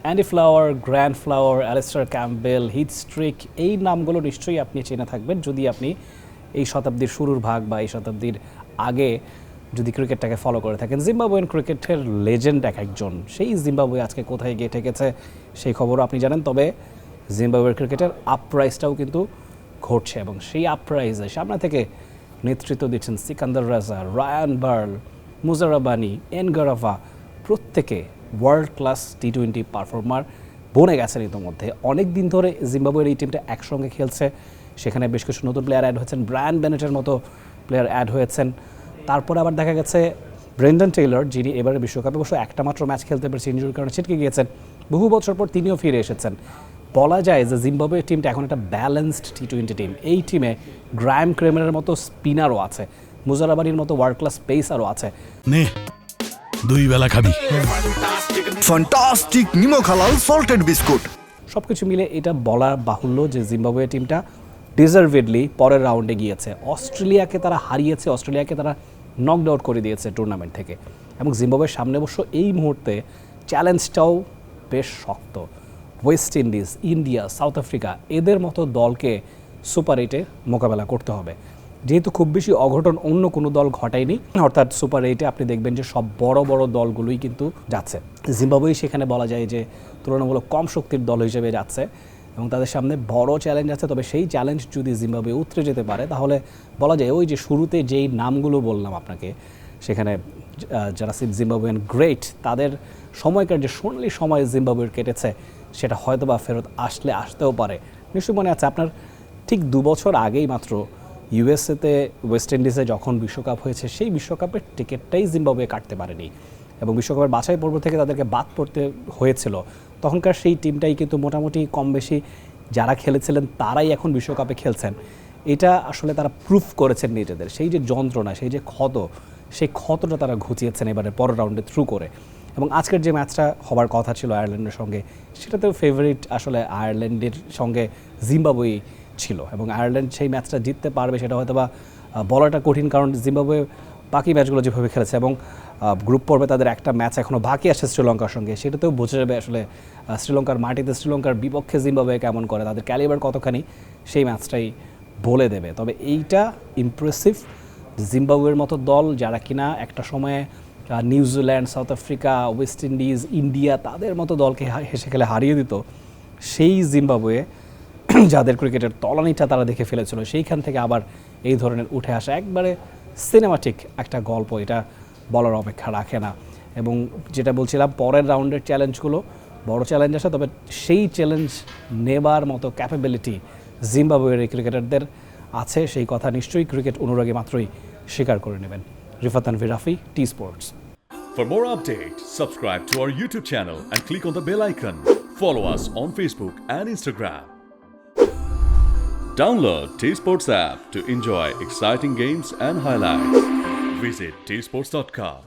Andy Flower, Grant Flower, Alistair Campbell, Heath Streak, এই নামগুলো নিশ্চয়ই আপনি চেনে থাকবেন যদি আপনি এই শতাব্দীর শুরুর ভাগ বা এই শতাব্দীর আগে যদি ক্রিকেটটাকে ফলো করে থাকেন। জিম্বাবুয়েন ক্রিকেটের লেজেন্ড এক একজন, সেই জিম্বাবুয়ে আজকে কোথায় গিয়ে ঠেকেছে সেই খবরও আপনি জানেন। তবে জিম্বাবুয়ের ক্রিকেটের আপরাইজটাও কিন্তু ঘটছে এবং সেই আপরাইজে সামনে থেকে নেতৃত্ব দিচ্ছেন সিকান্দার রাজা, রায়ান বার্ল, মুজারাবানি, এনগারাভা, প্রত্যেকে ওয়ার্ল্ড ক্লাস টি-20 পারফর্মার বনে গেছেন ইতিমধ্যে। অনেক দিন ধরে জিম্বাবুয়ের এই টিমটা একসঙ্গে খেলছে, সেখানে বেশ কিছু নতুন প্লেয়ার অ্যাড হয়েছেন, ব্রায়ান বেনেটের মতো প্লেয়ার অ্যাড হয়েছেন। তারপরে আবার দেখা গেছে ব্রেন্ডন টেইলর, যিনি এবারে বিশ্বকাপে অবশ্য একটা মাত্র ম্যাচ খেলতে পেরেছে, ইনজুরির কারণে ছিটকে গিয়েছেন, বহু বছর পর তিনিও ফিরে এসেছেন। বলা যায় যে জিম্বাবুয়ের টিমটা এখন একটা ব্যালেন্সড টি-20 টিম। এই টিমে গ্রায়াম ক্রেমারের মতো স্পিনারও আছে, মুজারাবানির মতো ওয়ার্ল্ড ক্লাস পেসারও আছে। নে দুই বেলা খাবি ফ্যান্টাস্টিক নিমক হালাল সল্টেড বিস্কুট। সব কিছু মিলে এটা বলা বাহুল্য যে জিম্বাবুয়ে টিমটা ডিজার্ভেডলি পরের রাউন্ডে গিয়েছে। অস্ট্রেলিয়াকে তারা হারিয়েছে, অস্ট্রেলিয়াকে তারা নকড আউট করে দিয়েছে টুর্নামেন্ট থেকে। এবং জিম্বাবুয়ের সামনে অবশ্য এই মুহূর্তে চ্যালেঞ্জটাও বেশ শক্ত। West Indies, India, south Africa, এদের মতো দলকে সুপার 8-এ মোকাবেলা করতে হবে। যেহেতু খুব বেশি অঘটন অন্য কোনো দল ঘটায়নি, অর্থাৎ সুপার 8-এ আপনি দেখবেন যে সব বড় বড় দলগুলোই কিন্তু যাচ্ছে। জিম্বাবুয়ে সেখানে বলা যায় যে তুলনামূলক কম শক্তির দল হিসেবে যাচ্ছে এবং তাদের সামনে বড় চ্যালেঞ্জ আছে। তবে সেই চ্যালেঞ্জ যদি জিম্বাবুয়ে উতরে যেতে পারে তাহলে বলা যায় ওই যে শুরুতে যেই নামগুলো বললাম আপনাকে, সেখানে যারা জিম্বাবুয়ান গ্রেট, তাদের সময়কার যে সোনালি সময় জিম্বাবুয়ের কেটেছে সেটা হয়তো বা ফেরত আসতেও পারে। নিশ্চয়ই মনে আছে আপনার ঠিক 2 বছর আগেই মাত্র ইউএসএতে ওয়েস্ট ইন্ডিজে যখন বিশ্বকাপ হয়েছে, সেই বিশ্বকাপের টিকিটটাই জিম্বাবুয়ে কাটতে পারেনি এবং বিশ্বকাপের বাছাই পর্ব থেকে তাদেরকে বাদ পড়তে হয়েছিল। তখনকার সেই টিমটাই কিন্তু মোটামুটি কম বেশি যারা খেলেছিলেন তারাই এখন বিশ্বকাপে খেলছেন। এটা আসলে তারা প্রুফ করেছেন নিজেদের, সেই যে যন্ত্রণা, সেই যে ক্ষত, সেই ক্ষতটা তারা ঘুচিয়েছেন এবারে পরের রাউন্ডে থ্রু করে। এবং আজকের যে ম্যাচটা হবার কথা ছিল আয়ারল্যান্ডের সঙ্গে, সেটাতেও ফেভারিট আসলে আয়ারল্যান্ডের সঙ্গে জিম্বাবুয়ে ছিল এবং আয়ারল্যান্ড সেই ম্যাচটা জিততে পারবে সেটা হয়তো বা বলাটা কঠিন, কারণ জিম্বাবুয়ে বাকি ম্যাচগুলো যেভাবে খেলেছে এবং গ্রুপ পর্বে তাদের একটা ম্যাচ এখনও বাকি আছে শ্রীলঙ্কার সঙ্গে, সেটাতেও বোঝা যাবে আসলে শ্রীলঙ্কার মাটিতে শ্রীলঙ্কার বিপক্ষে জিম্বাবুয়ে কেমন করে, তাদের ক্যালিবার কতখানি, সেই ম্যাচটাই বলে দেবে। তবে এইটা ইমপ্রেসিভ, জিম্বাবুয়ের মতো দল যারা কিনা একটা সময়ে New Zealand, south Africa, West Indies, India, তাদের মতো দলকে হেসে খেলে হারিয়ে দিত, সেই জিম্বাবুয়ে যাদের ক্রিকেটের তলানিটা তারা দেখে ফেলেছিল, সেইখান থেকে আবার এই ধরনের উঠে আসা একবারে সিনেমাটিক একটা গল্প, এটা বলার অপেক্ষা রাখে না। এবং যেটা বলছিলাম, পরের রাউন্ডের চ্যালেঞ্জগুলো বড় চ্যালেঞ্জ আসে, তবে সেই চ্যালেঞ্জ নেবার মতো ক্যাপাবিলিটি জিম্বাবুয়ের এই ক্রিকেটারদের আছে, সেই কথা নিশ্চয়ই ক্রিকেট অনুরাগী মাত্রই স্বীকার করে নেবেন। Rifat Tanvir Rafi, T Sports. For more updates, subscribe to our YouTube channel and click on the bell icon. Follow us on Facebook and Instagram. Download T Sports app to enjoy exciting games and highlights. Visit tsports.com.